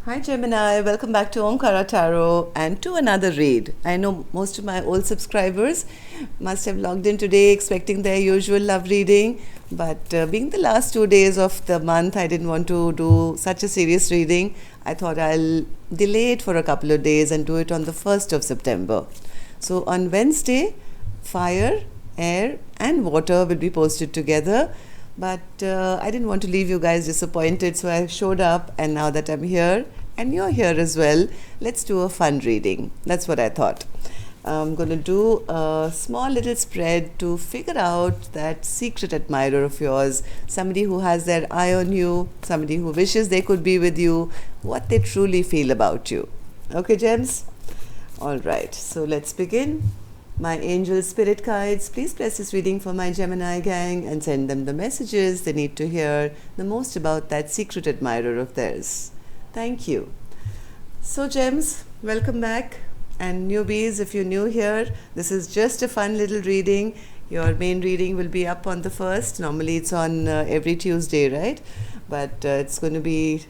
Hi Gemini, welcome back to Omkara Tarot and to another read. I know most of my old subscribers must have logged in today expecting their usual love reading, but being the last 2 days of the month, I didn't want to do such a serious reading. I thought I'll delay it for a couple of days and do it on the 1st of September. So on Wednesday, fire, air and water will be posted together. But I didn't want to leave you guys disappointed, so I showed up, and now that I'm here and you're here as well, let's do a fun reading. That's what I thought. I'm going to do a small little spread to figure out that secret admirer of yours, somebody who has their eye on you, somebody who wishes they could be with you, what they truly feel about you. Okay, gems? All right, so let's begin. My angel spirit guides, please bless this reading for my Gemini gang and send them the messages they need to hear the most about that secret admirer of theirs. Thank you. So gems, welcome back. And newbies, if you're new here, this is just a fun little reading. Your main reading will be up on the 1st. Normally it's on every Tuesday, right? But it's going to be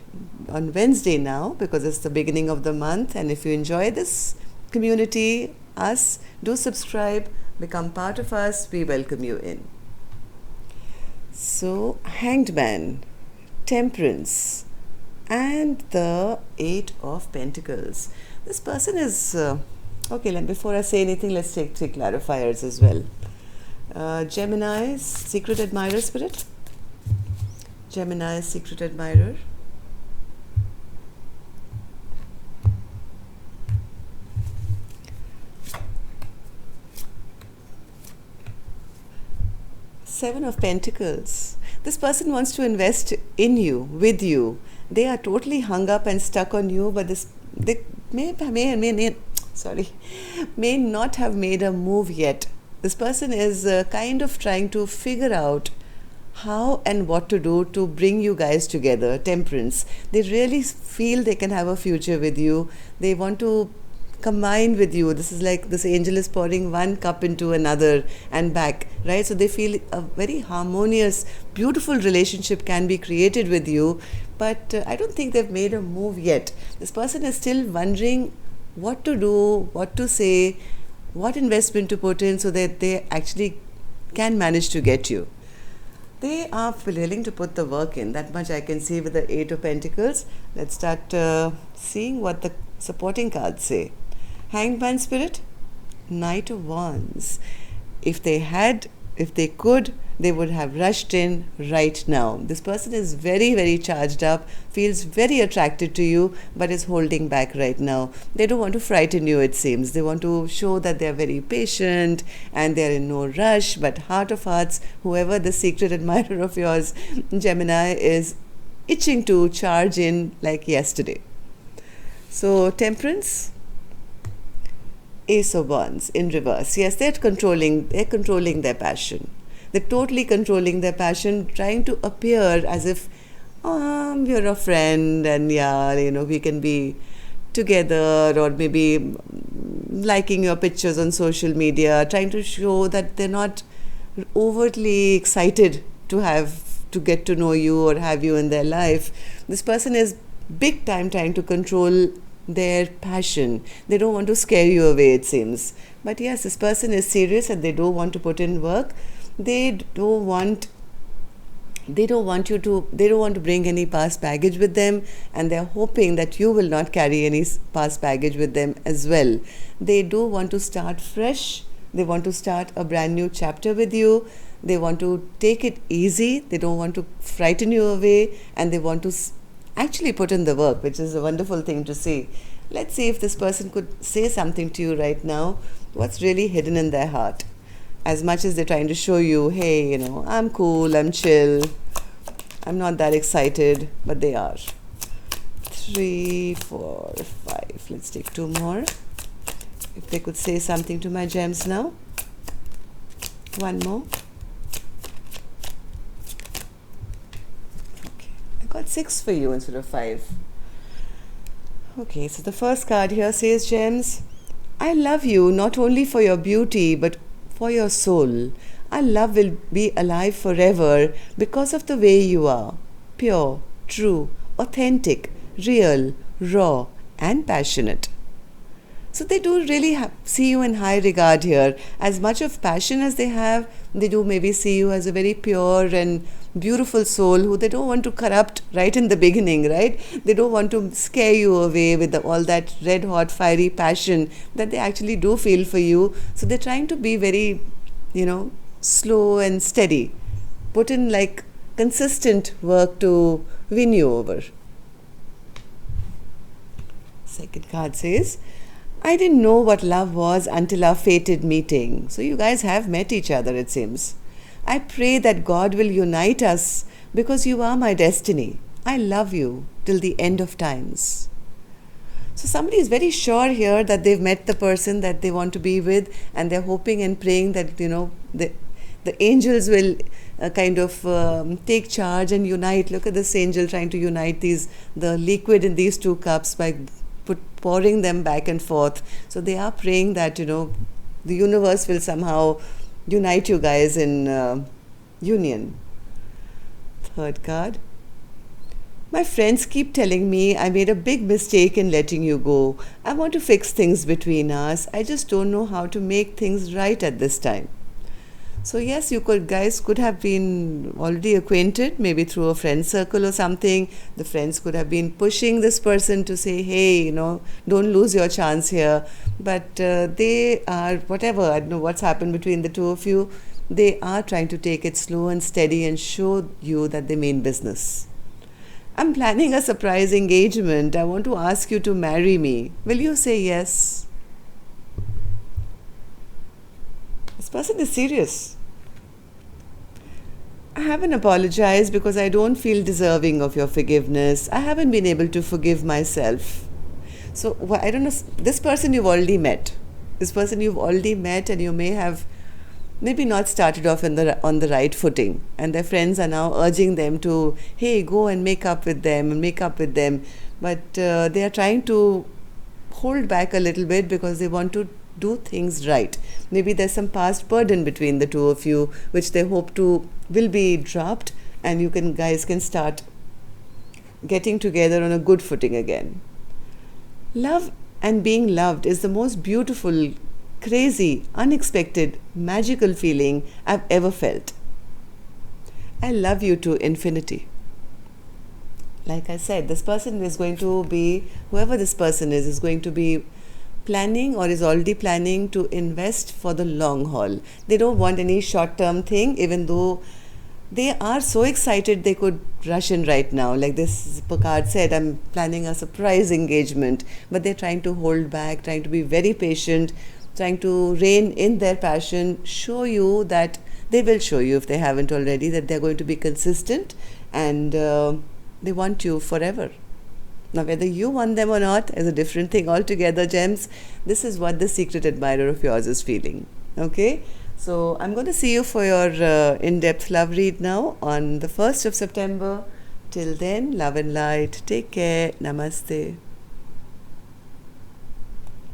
on Wednesday now because it's the beginning of the month. And if you enjoy this community, us, do subscribe, become part of us, we welcome you in. So, Hanged Man, Temperance, and the 8 of Pentacles. This person is, before I say anything, let's take 3 clarifiers as well. Gemini's secret admirer spirit, Gemini's secret admirer, Seven of Pentacles. This person wants to invest in you, with you. They are totally hung up and stuck on you, but they may not have made a move yet. This person is kind of trying to figure out how and what to do to bring you guys together. Temperance. They really feel they can have a future with you. They want to combine with you. This is like this angel is pouring one cup into another and back, right? So they feel a very harmonious, beautiful relationship can be created with you, but I don't think they've made a move yet. This person is still wondering what to do, what to say, what investment to put in so that they actually can manage to get you. They are willing to put the work in. That much I can see with the 8 of Pentacles. Let's start seeing what the supporting cards say. Hanged Man spirit, Knight of Wands. If they could, they would have rushed in right now. This person is very, very charged up, feels very attracted to you, but is holding back right now. They don't want to frighten you, it seems. They want to show that they're very patient and they're in no rush, but heart of hearts, whoever the secret admirer of yours, Gemini, is itching to charge in like yesterday. So, Temperance, Ace of Wands in reverse. Yes, they're controlling their passion. They're totally controlling their passion, trying to appear as if you're a friend and we can be together, or maybe liking your pictures on social media, trying to show that they're not overtly excited to get to know you or have you in their life. This person is big time trying to control their passion. They don't want to scare you away, it seems. But yes, this person is serious and they don't want to put in work. They don't want to bring any past baggage with them, and they're hoping that you will not carry any past baggage with them as well. They do want to start fresh. They want to start a brand new chapter with you. They want to take it easy. They don't want to frighten you away, and they want to actually put in the work, which is a wonderful thing to see. Let's see if this person could say something to you right now. What's really hidden in their heart? As much as they're trying to show you, hey, I'm cool, I'm chill, I'm not that excited, but they are. 3, 4, 5. Let's take 2 more. If they could say something to my gems now. 1 more. Got 6 for you instead of 5. Okay, so the first card here says, Gems, I love you not only for your beauty but for your soul. Our love will be alive forever because of the way you are. Pure, true, authentic, real, raw, and passionate. So they do really see you in high regard here. As much of passion as they have, they do maybe see you as a very pure and beautiful soul who they don't want to corrupt right in the beginning, right? They don't want to scare you away with all that red hot fiery passion that they actually do feel for you. So they're trying to be very, slow and steady. Put in like consistent work to win you over. Second card says, I didn't know what love was until our fated meeting. So you guys have met each other, it seems. I pray that God will unite us because you are my destiny. I love you till the end of times. So somebody is very sure here that they've met the person that they want to be with, and they're hoping and praying that, the angels will take charge and unite. Look at this angel trying to unite the liquid in these two cups by pouring them back and forth. So they are praying that, the universe will somehow unite you guys in union. Third card. My friends keep telling me I made a big mistake in letting you go. I want to fix things between us. I just don't know how to make things right at this time. So yes, you guys could have been already acquainted, maybe through a friend circle or something. The friends could have been pushing this person to say, hey, don't lose your chance here. But they are, whatever, I don't know what's happened between the two of you, they are trying to take it slow and steady and show you that they mean business. I'm planning a surprise engagement. I want to ask you to marry me. Will you say yes? This person is serious. I haven't apologized because I don't feel deserving of your forgiveness. I haven't been able to forgive myself. So, I don't know, this person you've already met. And you may have maybe not started off on the right footing. And their friends are now urging them to, hey, go and make up with them. But they are trying to hold back a little bit because they want to do things right. Maybe there's some past burden between the two of you, which they hope will be dropped, and you guys can start getting together on a good footing again. Love and being loved is the most beautiful, crazy, unexpected, magical feeling I've ever felt. I love you to infinity. Like I said, this person is going to be, whoever this person is going to be planning or is already planning to invest for the long haul. They don't want any short-term thing, even though they are so excited they could rush in right now. Like this card said, I'm planning a surprise engagement, but they're trying to hold back, trying to be very patient, trying to rein in their passion, show you that they will show you, if they haven't already, that they're going to be consistent and they want you forever. Now, whether you want them or not is a different thing altogether, gems. This is what the secret admirer of yours is feeling. Okay? So, I'm going to see you for your in-depth love read now on the 1st of September. Till then, love and light. Take care. Namaste.